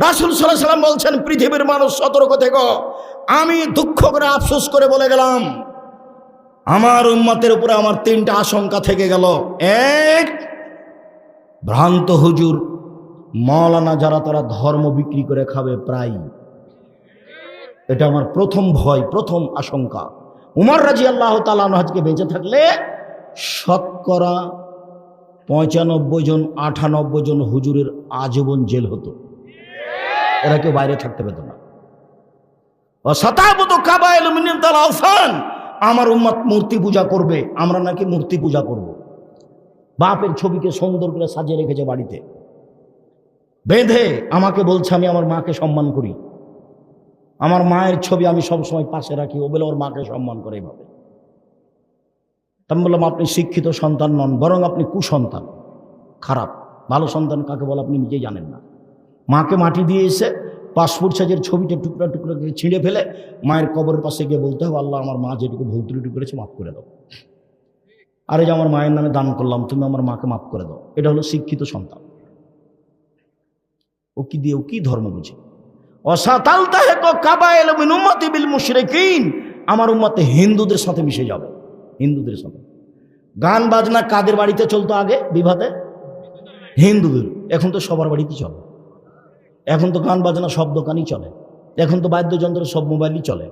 রাসূল সাল্লাল্লাহু আলাইহি ওয়াসাল্লাম বলছেন, পৃথিবীর মানুষ সতর্ক থেকো। আমি দুঃখ করে আফসোস করে বলে গেলাম, আমার উম্মতের উপরে আমার তিনটা আশঙ্কা থেকে গেল। এক, ভ্রান্ত হুজুর মাওলানা যারা তারা ধর্ম বিক্রি করে খাবে প্রায়, এটা আমার প্রথম ভয়, প্রথম আশঙ্কা। উমর রাদিয়াল্লাহু তাআলা আনহু আজকে বেঁচে থাকলে শতকরা 95 জন 98 জন হুজুরের আজীবন জেল হতো, এরা কেউ বাইরে থাকতে পেত না। আমার উম্মত মূর্তি পূজা করবে, আমরা নাকি মূর্তি পূজা করব। বাপের ছবিকে সুন্দর করে সাজিয়ে রেখেছে বাড়িতে, বেঁধে আমাকে বলছে আমি আমার মাকে সম্মান করি, আমার মায়ের ছবি আমি সবসময় পাশে রাখি, ও বলে ওর মাকে সম্মান করে। এভাবে আমি বললাম, আপনি শিক্ষিত সন্তান নন, বরং আপনি কুসন্তান, খারাপ। ভালো সন্তান কাকে বলে আপনি নিজেই জানেন না। মাকে মাটি দিয়ে এসে পাসপোর্ট সাইজের ছবিটা টুকরা টুকরা করে ছিঁড়ে ফেলে মায়ের কবরের পাশে গিয়ে বলতে হবে, আল্লাহ আমার মা যেটুকু ভুল ত্রুটি করেছে মাফ করে দাও। আরে যে আমার মায়ের নামে দান করলাম, তুমি আমার মাকে মাফ করে দাও। এটা হলো শিক্ষিত সন্তান। ও কি দিয়ে, ও কি ধর্ম বুঝে? আমার উম্মতে হিন্দুদের সাথে মিশে যাবে, হিন্দুদের সাথে। গান বাজনা কাদের বাড়িতে চলতো আগে বিবাহে? হিন্দুদের। এখন তো সবার বাড়িতে চলে, এখন তো গান বাজনা সব দোকানই চলে, এখন তো বাদ্যযন্ত্র সব মোবাইলই চলে।